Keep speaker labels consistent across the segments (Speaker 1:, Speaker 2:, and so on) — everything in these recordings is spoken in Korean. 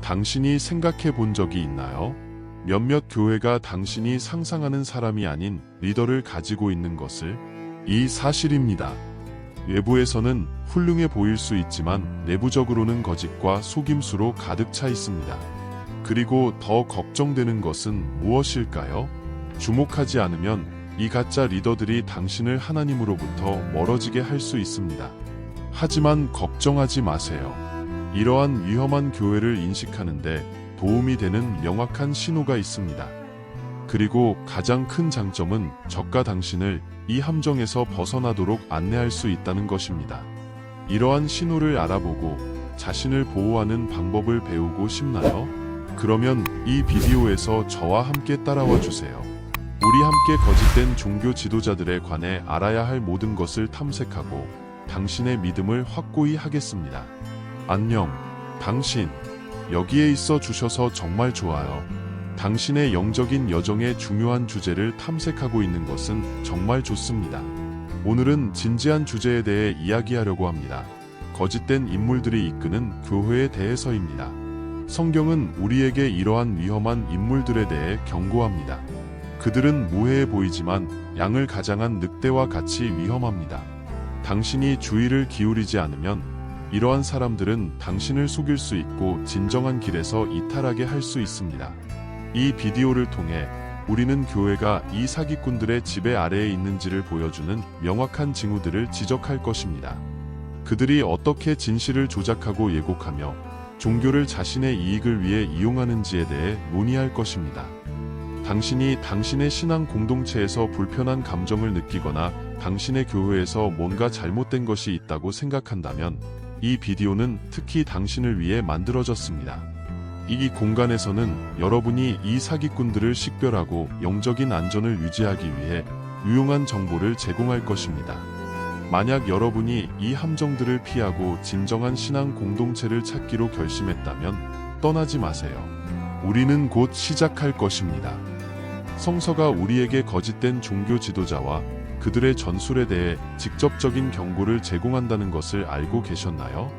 Speaker 1: 당신이 생각해 본 적이 있나요? 몇몇 교회가 당신이 상상하는 사람이 아닌 리더를 가지고 있는 것을? 이 사실입니다. 외부에서는 훌륭해 보일 수 있지만 내부적으로는 거짓과 속임수로 가득 차 있습니다. 그리고 더 걱정되는 것은 무엇일까요? 주목하지 않으면 이 가짜 리더들이 당신을 하나님으로부터 멀어지게 할 수 있습니다. 하지만 걱정하지 마세요. 이러한 위험한 교회를 인식하는데 도움이 되는 명확한 신호가 있습니다. 그리고 가장 큰 장점은 적과 당신을 이 함정에서 벗어나도록 안내할 수 있다는 것입니다. 이러한 신호를 알아보고 자신을 보호하는 방법을 배우고 싶나요? 그러면 이 비디오에서 저와 함께 따라와 주세요. 우리 함께 거짓된 종교 지도자들에 관해 알아야 할 모든 것을 탐색하고 당신의 믿음을 확고히 하겠습니다. 안녕, 당신. 여기에 있어 주셔서 정말 좋아요. 당신의 영적인 여정의 중요한 주제를 탐색하고 있는 것은 정말 좋습니다. 오늘은 진지한 주제에 대해 이야기하려고 합니다. 거짓된 인물들이 이끄는 교회에 대해서입니다. 성경은 우리에게 이러한 위험한 인물들에 대해 경고합니다. 그들은 무해해 보이지만 양을 가장한 늑대와 같이 위험합니다. 당신이 주의를 기울이지 않으면 이러한 사람들은 당신을 속일 수 있고 진정한 길에서 이탈하게 할 수 있습니다. 이 비디오를 통해 우리는 교회가 이 사기꾼들의 지배 아래에 있는지를 보여주는 명확한 징후들을 지적할 것입니다. 그들이 어떻게 진실을 조작하고 예곡하며 종교를 자신의 이익을 위해 이용하는지에 대해 논의할 것입니다. 당신이 당신의 신앙 공동체에서 불편한 감정을 느끼거나 당신의 교회에서 뭔가 잘못된 것이 있다고 생각한다면 이 비디오는 특히 당신을 위해 만들어졌습니다. 이 공간에서는 여러분이 이 사기꾼들을 식별하고 영적인 안전을 유지하기 위해 유용한 정보를 제공할 것입니다. 만약 여러분이 이 함정들을 피하고 진정한 신앙 공동체를 찾기로 결심했다면 떠나지 마세요. 우리는 곧 시작할 것입니다. 성서가 우리에게 거짓된 종교 지도자와 그들의 전술에 대해 직접적인 경고를 제공한다는 것을 알고 계셨나요?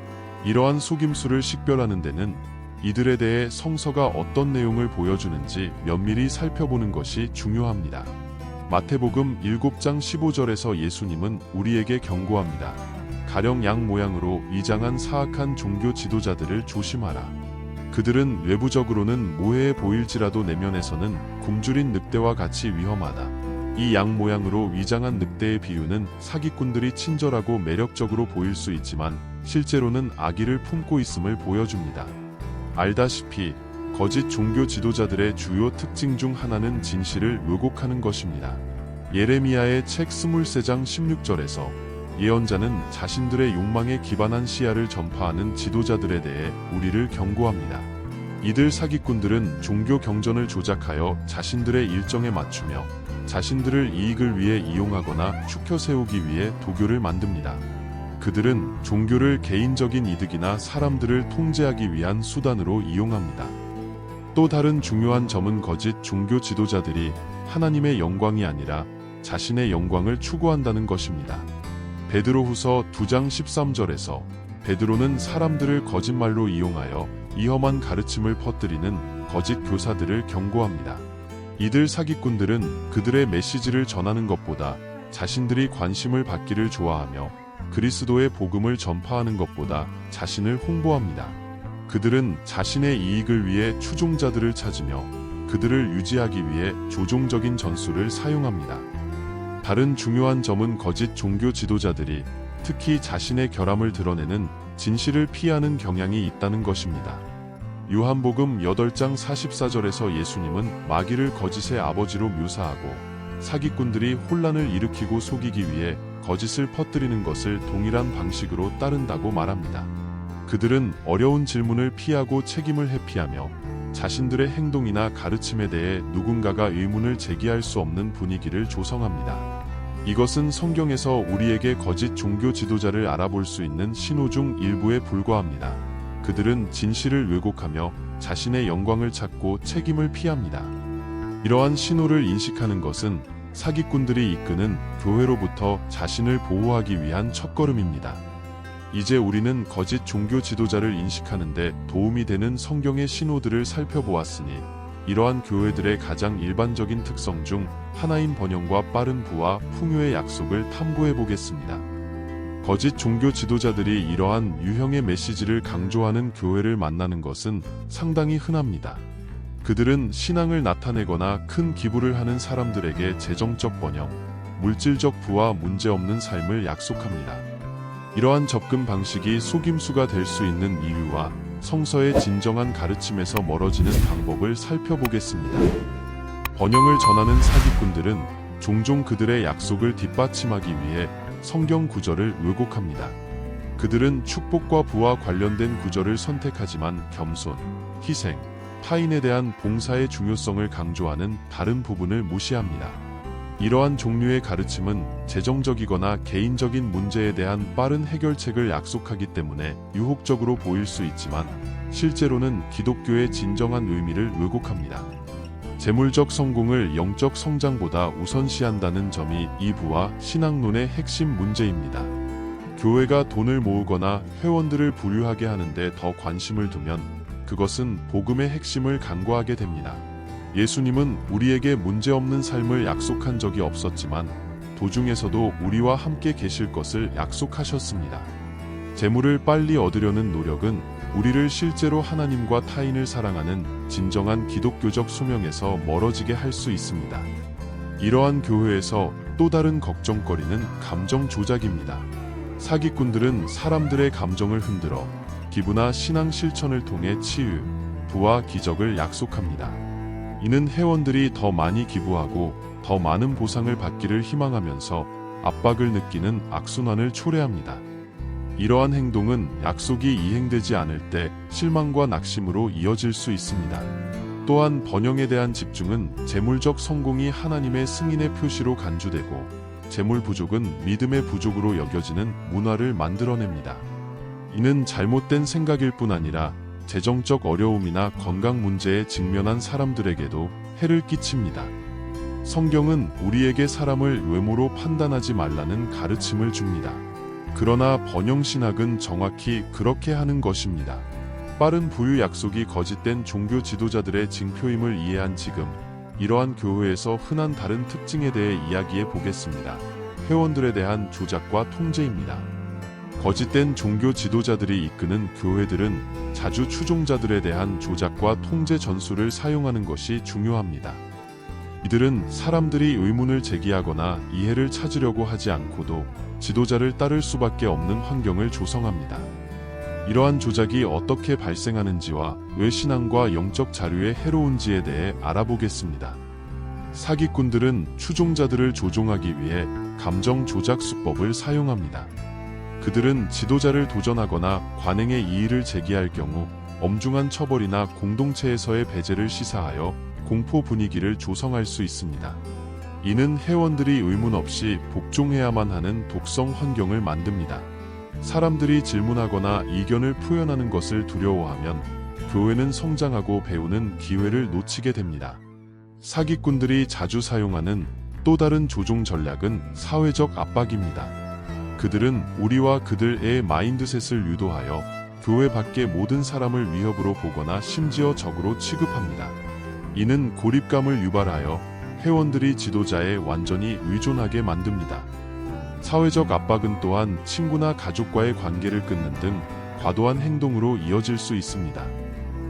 Speaker 1: 이러한 속임수를 식별하는 데는 이들에 대해 성서가 어떤 내용을 보여주는지 면밀히 살펴보는 것이 중요합니다. 마태복음 7장 15절에서 예수님은 우리에게 경고합니다. 가령 양 모양으로 위장한 사악한 종교 지도자들을 조심하라. 그들은 외부적으로는 모해해 보일지라도 내면에서는 굶주린 늑대와 같이 위험하다. 이 양 모양으로 위장한 늑대의 비유는 사기꾼들이 친절하고 매력적으로 보일 수 있지만 실제로는 악의를 품고 있음을 보여줍니다. 알다시피 거짓 종교 지도자들의 주요 특징 중 하나는 진실을 왜곡하는 것입니다. 예레미야의 책 23장 16절에서 예언자는 자신들의 욕망에 기반한 시야를 전파하는 지도자들에 대해 우리를 경고합니다. 이들 사기꾼들은 종교 경전을 조작하여 자신들의 일정에 맞추며 자신들을 이익을 위해 이용하거나 추켜 세우기 위해 도교를 만듭니다. 그들은 종교를 개인적인 이득이나 사람들을 통제하기 위한 수단으로 이용합니다. 또 다른 중요한 점은 거짓 종교 지도자들이 하나님의 영광이 아니라 자신의 영광을 추구한다는 것입니다. 베드로후서 2장 13절에서 베드로는 사람들을 거짓말로 이용하여 위험한 가르침을 퍼뜨리는 거짓 교사들을 경고합니다. 이들 사기꾼들은 그들의 메시지를 전하는 것보다 자신들이 관심을 받기를 좋아하며 그리스도의 복음을 전파하는 것보다 자신을 홍보합니다. 그들은 자신의 이익을 위해 추종자들을 찾으며 그들을 유지하기 위해 조종적인 전술을 사용합니다. 다른 중요한 점은 거짓 종교 지도자들이 특히 자신의 결함을 드러내는 진실을 피하는 경향이 있다는 것입니다. 요한복음 8장 44절에서 예수님은 마귀를 거짓의 아버지로 묘사하고 사기꾼들이 혼란을 일으키고 속이기 위해 거짓을 퍼뜨리는 것을 동일한 방식으로 따른다고 말합니다. 그들은 어려운 질문을 피하고 책임을 회피하며 자신들의 행동이나 가르침에 대해 누군가가 의문을 제기할 수 없는 분위기를 조성합니다. 이것은 성경에서 우리에게 거짓 종교 지도자를 알아볼 수 있는 신호 중 일부에 불과합니다. 그들은 진실을 왜곡하며 자신의 영광을 찾고 책임을 피합니다. 이러한 신호를 인식하는 것은 사기꾼들이 이끄는 교회로부터 자신을 보호하기 위한 첫걸음입니다. 이제 우리는 거짓 종교 지도자를 인식하는데 도움이 되는 성경의 신호들을 살펴보았으니 이러한 교회들의 가장 일반적인 특성 중 하나인 번영과 빠른 부와 풍요의 약속을 탐구해 보겠습니다. 거짓 종교 지도자들이 이러한 유형의 메시지를 강조하는 교회를 만나는 것은 상당히 흔합니다. 그들은 신앙을 나타내거나 큰 기부를 하는 사람들에게 재정적 번영, 물질적 부와 문제없는 삶을 약속합니다. 이러한 접근 방식이 속임수가 될 수 있는 이유와 성서의 진정한 가르침에서 멀어지는 방법을 살펴보겠습니다. 번영을 전하는 사기꾼들은 종종 그들의 약속을 뒷받침하기 위해 성경 구절을 왜곡합니다. 그들은 축복과 부와 관련된 구절을 선택하지만 겸손, 희생, 타인에 대한 봉사의 중요성을 강조하는 다른 부분을 무시합니다. 이러한 종류의 가르침은 재정적이거나 개인적인 문제에 대한 빠른 해결책을 약속하기 때문에 유혹적으로 보일 수 있지만 실제로는 기독교의 진정한 의미를 왜곡합니다. 재물적 성공을 영적 성장보다 우선시한다는 점이 이 부와 신앙론의 핵심 문제입니다. 교회가 돈을 모으거나 회원들을 부유하게 하는데 더 관심을 두면 그것은 복음의 핵심을 간과하게 됩니다. 예수님은 우리에게 문제없는 삶을 약속한 적이 없었지만 도중에서도 우리와 함께 계실 것을 약속하셨습니다. 재물을 빨리 얻으려는 노력은 우리를 실제로 하나님과 타인을 사랑하는 진정한 기독교적 소명에서 멀어지게 할 수 있습니다. 이러한 교회에서 또 다른 걱정거리는 감정 조작입니다. 사기꾼들은 사람들의 감정을 흔들어 기부나 신앙 실천을 통해 치유, 부와 기적을 약속합니다. 이는 회원들이 더 많이 기부하고 더 많은 보상을 받기를 희망하면서 압박을 느끼는 악순환을 초래합니다. 이러한 행동은 약속이 이행되지 않을 때 실망과 낙심으로 이어질 수 있습니다. 또한 번영에 대한 집중은 재물적 성공이 하나님의 승인의 표시로 간주되고 재물 부족은 믿음의 부족으로 여겨지는 문화를 만들어냅니다. 이는 잘못된 생각일 뿐 아니라 재정적 어려움이나 건강 문제에 직면한 사람들에게도 해를 끼칩니다. 성경은 우리에게 사람을 외모로 판단하지 말라는 가르침을 줍니다. 그러나 번영신학은 정확히 그렇게 하는 것입니다. 빠른 부유 약속이 거짓된 종교 지도자들의 징표임을 이해한 지금 이러한 교회에서 흔한 다른 특징에 대해 이야기해 보겠습니다. 회원들에 대한 조작과 통제입니다. 거짓된 종교 지도자들이 이끄는 교회들은 자주 추종자들에 대한 조작과 통제 전술을 사용하는 것이 중요합니다. 이들은 사람들이 의문을 제기하거나 이해를 찾으려고 하지 않고도 지도자를 따를 수밖에 없는 환경을 조성합니다. 이러한 조작이 어떻게 발생하는지와 왜 신앙과 영적 자료에 해로운지에 대해 알아보겠습니다. 사기꾼들은 추종자들을 조종하기 위해 감정 조작 수법을 사용합니다. 그들은 지도자를 도전하거나 관행의 이의를 제기할 경우 엄중한 처벌이나 공동체에서의 배제를 시사하여 공포 분위기를 조성할 수 있습니다. 이는 회원들이 의문 없이 복종해야만 하는 독성 환경을 만듭니다. 사람들이 질문하거나 이견을 표현하는 것을 두려워하면 교회는 성장하고 배우는 기회를 놓치게 됩니다. 사기꾼들이 자주 사용하는 또 다른 조종 전략은 사회적 압박입니다. 그들은 우리와 그들의 마인드셋을 유도하여 교회 밖의 모든 사람을 위협으로 보거나 심지어 적으로 취급합니다. 이는 고립감을 유발하여 회원들이 지도자에 완전히 의존하게 만듭니다. 사회적 압박은 또한 친구나 가족과의 관계를 끊는 등 과도한 행동으로 이어질 수 있습니다.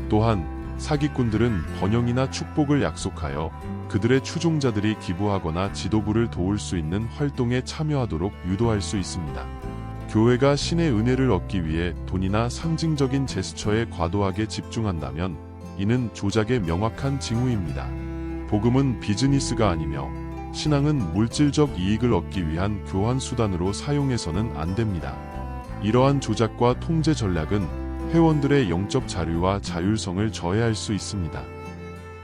Speaker 1: 또한 사기꾼들은 번영이나 축복을 약속하여 그들의 추종자들이 기부하거나 지도부를 도울 수 있는 활동에 참여하도록 유도할 수 있습니다. 교회가 신의 은혜를 얻기 위해 돈이나 상징적인 제스처에 과도하게 집중한다면 이는 조작의 명확한 징후입니다. 복음은 비즈니스가 아니며 신앙은 물질적 이익을 얻기 위한 교환 수단으로 사용해서는 안 됩니다. 이러한 조작과 통제 전략은 회원들의 영적 자유와 자율성을 저해할 수 있습니다.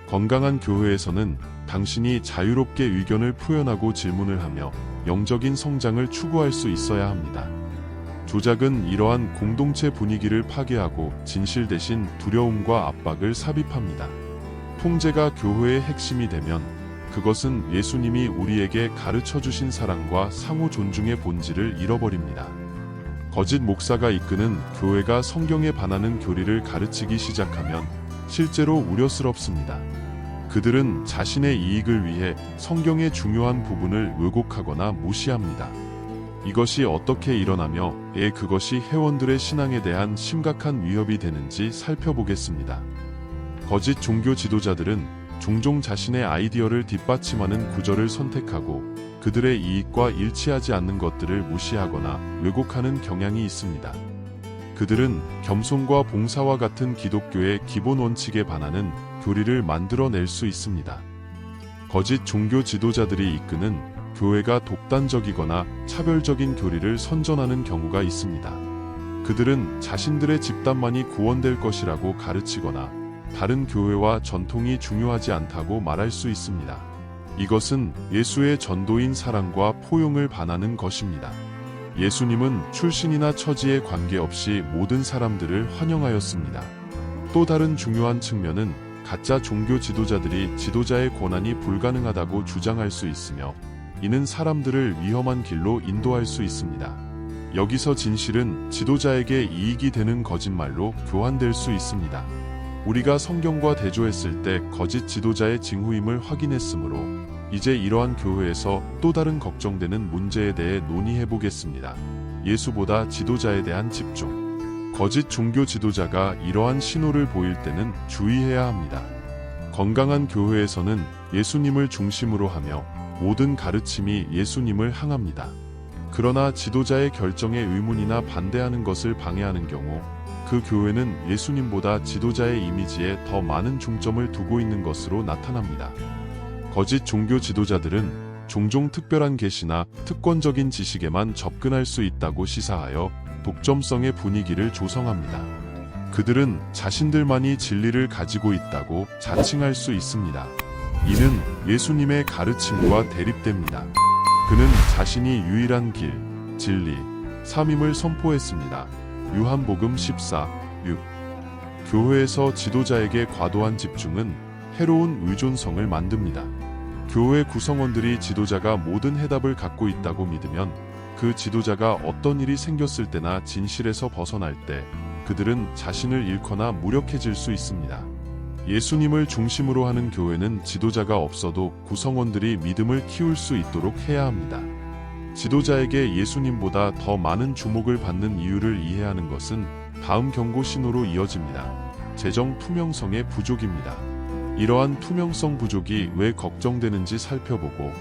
Speaker 1: 건강한 교회에서는 당신이 자유롭게 의견을 표현하고 질문을 하며 영적인 성장을 추구할 수 있어야 합니다. 조작은 이러한 공동체 분위기를 파괴하고 진실 대신 두려움과 압박을 삽입합니다. 통제가 교회의 핵심이 되면 그것은 예수님이 우리에게 가르쳐 주신 사랑과 상호 존중의 본질을 잃어버립니다. 거짓 목사가 이끄는 교회가 성경에 반하는 교리를 가르치기 시작하면 실제로 우려스럽습니다. 그들은 자신의 이익을 위해 성경의 중요한 부분을 왜곡하거나 무시합니다. 이것이 어떻게 일어나며 왜 그것이 회원들의 신앙에 대한 심각한 위협이 되는지 살펴보겠습니다. 거짓 종교 지도자들은 종종 자신의 아이디어를 뒷받침하는 구절을 선택하고 그들의 이익과 일치하지 않는 것들을 무시하거나 왜곡하는 경향이 있습니다. 그들은 겸손과 봉사와 같은 기독교의 기본 원칙에 반하는 교리를 만들어낼 수 있습니다. 거짓 종교 지도자들이 이끄는 교회가 독단적이거나 차별적인 교리를 선전하는 경우가 있습니다. 그들은 자신들의 집단만이 구원될 것이라고 가르치거나 다른 교회와 전통이 중요하지 않다고 말할 수 있습니다. 이것은 예수의 전도인 사랑과 포용을 반하는 것입니다. 예수님은 출신이나 처지에 관계없이 모든 사람들을 환영하였습니다. 또 다른 중요한 측면은 가짜 종교 지도자들이 지도자의 권한이 불가능하다고 주장할 수 있으며 이는 사람들을 위험한 길로 인도할 수 있습니다. 여기서 진실은 지도자에게 이익이 되는 거짓말로 교환될 수 있습니다. 우리가 성경과 대조했을 때 거짓 지도자의 징후임을 확인했으므로 이제 이러한 교회에서 또 다른 걱정되는 문제에 대해 논의해 보겠습니다. 예수보다 지도자에 대한 집중. 거짓 종교 지도자가 이러한 신호를 보일 때는 주의해야 합니다. 건강한 교회에서는 예수님을 중심으로 하며 모든 가르침이 예수님을 향합니다. 그러나 지도자의 결정에 의문이나 반대하는 것을 방해하는 경우 그 교회는 예수님보다 지도자의 이미지에 더 많은 중점을 두고 있는 것으로 나타납니다. 거짓 종교 지도자들은 종종 특별한 계시나 특권적인 지식에만 접근할 수 있다고 시사하여 독점성의 분위기를 조성합니다. 그들은 자신들만이 진리를 가지고 있다고 자칭할 수 있습니다. 이는 예수님의 가르침과 대립됩니다. 그는 자신이 유일한 길, 진리, 삶임을 선포했습니다. 요한복음 14:6. 교회에서 지도자에게 과도한 집중은 해로운 의존성을 만듭니다. 교회 구성원들이 지도자가 모든 해답을 갖고 있다고 믿으면 그 지도자가 어떤 일이 생겼을 때나 진실에서 벗어날 때 그들은 자신을 잃거나 무력해질 수 있습니다. 예수님을 중심으로 하는 교회는 지도자가 없어도 구성원들이 믿음을 키울 수 있도록 해야 합니다. 지도자에게 예수님보다 더 많은 주목을 받는 이유를 이해하는 것은 다음 경고 신호로 이어집니다. 재정 투명성의 부족입니다. 이러한 투명성 부족이 왜 걱정되는지 살펴보고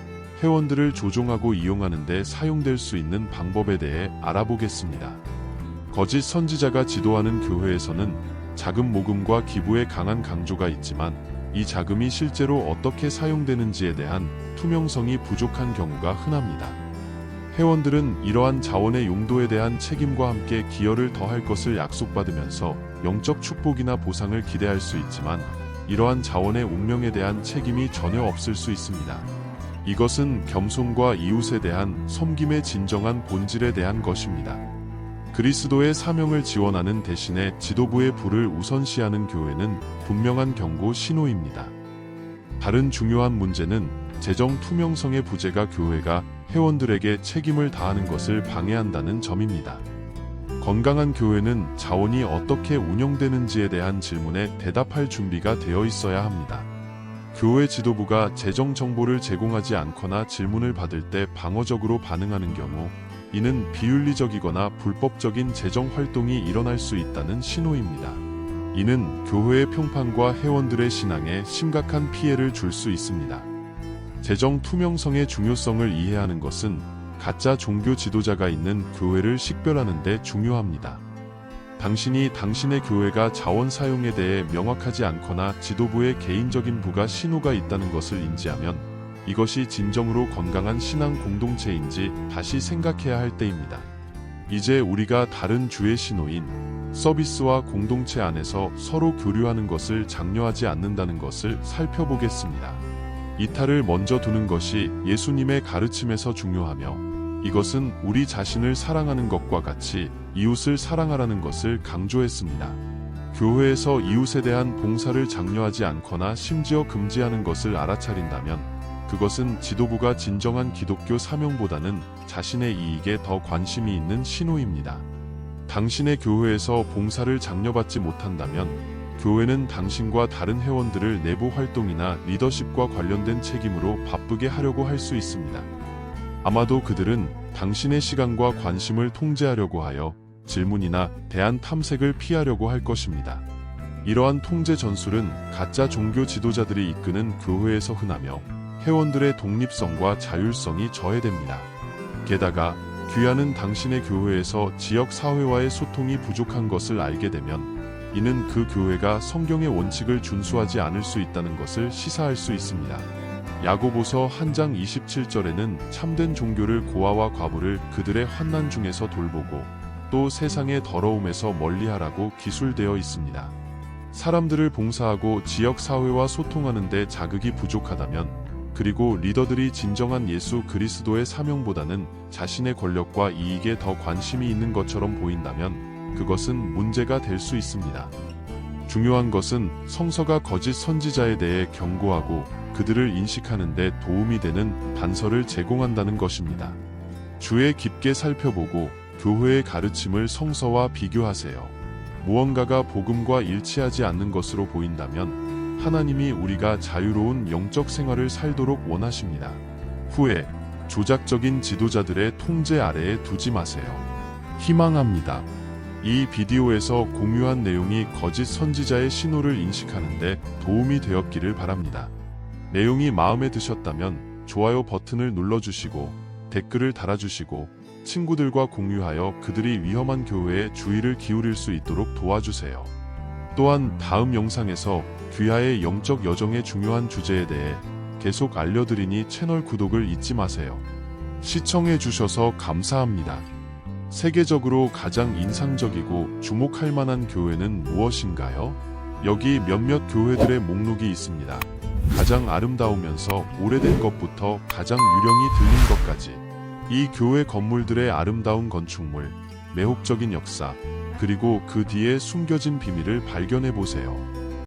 Speaker 1: 회원들을 조종하고 이용하는 데 사용될 수 있는 방법에 대해 알아보겠습니다. 거짓 선지자가 지도하는 교회에서는 자금 모금과 기부에 강한 강조가 있지만 이 자금이 실제로 어떻게 사용되는지에 대한 투명성이 부족한 경우가 흔합니다. 회원들은 이러한 자원의 용도에 대한 책임과 함께 기여를 더할 것을 약속받으면서 영적 축복이나 보상을 기대할 수 있지만 이러한 자원의 운명에 대한 책임이 전혀 없을 수 있습니다. 이것은 겸손과 이웃에 대한 섬김의 진정한 본질에 대한 것입니다. 그리스도의 사명을 지원하는 대신에 지도부의 부를 우선시하는 교회는 분명한 경고 신호입니다. 다른 중요한 문제는 재정 투명성의 부재가 교회가 회원들에게 책임을 다하는 것을 방해한다는 점입니다. 건강한 교회는 자원이 어떻게 운영되는지에 대한 질문에 대답할 준비가 되어 있어야 합니다. 교회 지도부가 재정 정보를 제공하지 않거나 질문을 받을 때 방어적으로 반응하는 경우 이는 비윤리적이거나 불법적인 재정 활동이 일어날 수 있다는 신호입니다. 이는 교회의 평판과 회원들의 신앙에 심각한 피해를 줄 수 있습니다. 재정 투명성의 중요성을 이해하는 것은 가짜 종교 지도자가 있는 교회를 식별하는 데 중요합니다. 당신이 당신의 교회가 자원 사용에 대해 명확하지 않거나 지도부의 개인적인 부가 신호가 있다는 것을 인지하면 이것이 진정으로 건강한 신앙 공동체인지 다시 생각해야 할 때입니다. 이제 우리가 다른 주의 신호인 서비스와 공동체 안에서 서로 교류하는 것을 장려하지 않는다는 것을 살펴보겠습니다. 이탈을 먼저 두는 것이 예수님의 가르침에서 중요하며 이것은 우리 자신을 사랑하는 것과 같이 이웃을 사랑하라는 것을 강조했습니다. 교회에서 이웃에 대한 봉사를 장려하지 않거나 심지어 금지하는 것을 알아차린다면 그것은 지도부가 진정한 기독교 사명보다는 자신의 이익에 더 관심이 있는 신호입니다. 당신의 교회에서 봉사를 장려받지 못한다면 교회는 당신과 다른 회원들을 내부 활동이나 리더십과 관련된 책임으로 바쁘게 하려고 할 수 있습니다. 아마도 그들은 당신의 시간과 관심을 통제하려고 하여 질문이나 대안 탐색을 피하려고 할 것입니다. 이러한 통제 전술은 가짜 종교 지도자들이 이끄는 교회에서 흔하며 회원들의 독립성과 자율성이 저해됩니다. 게다가 귀하는 당신의 교회에서 지역 사회와의 소통이 부족한 것을 알게 되면 이는 그 교회가 성경의 원칙을 준수하지 않을 수 있다는 것을 시사할 수 있습니다. 야고보서 1장 27절에는 참된 종교를 고아와 과부를 그들의 환난 중에서 돌보고 또 세상의 더러움에서 멀리하라고 기술되어 있습니다. 사람들을 봉사하고 지역 사회와 소통하는 데 자극이 부족하다면, 그리고 리더들이 진정한 예수 그리스도의 사명보다는 자신의 권력과 이익에 더 관심이 있는 것처럼 보인다면 그것은 문제가 될 수 있습니다. 중요한 것은 성서가 거짓 선지자에 대해 경고하고 그들을 인식하는 데 도움이 되는 단서를 제공한다는 것입니다. 주의 깊게 살펴보고 교회의 가르침을 성서와 비교하세요. 무언가가 복음과 일치하지 않는 것으로 보인다면 하나님이 우리가 자유로운 영적 생활을 살도록 원하십니다. 후에 조작적인 지도자들의 통제 아래에 두지 마세요. 희망합니다. 이 비디오에서 공유한 내용이 거짓 선지자의 신호를 인식하는 데 도움이 되었기를 바랍니다. 내용이 마음에 드셨다면 좋아요 버튼을 눌러주시고 댓글을 달아주시고 친구들과 공유하여 그들이 위험한 교회에 주의를 기울일 수 있도록 도와주세요. 또한 다음 영상에서 귀하의 영적 여정의 중요한 주제에 대해 계속 알려드리니 채널 구독을 잊지 마세요. 시청해주셔서 감사합니다. 세계적으로 가장 인상적이고 주목할 만한 교회는 무엇인가요? 여기 몇몇 교회들의 목록이 있습니다. 가장 아름다우면서 오래된 것부터 가장 유령이 들린 것까지. 이 교회 건물들의 아름다운 건축물, 매혹적인 역사, 그리고 그 뒤에 숨겨진 비밀을 발견해 보세요.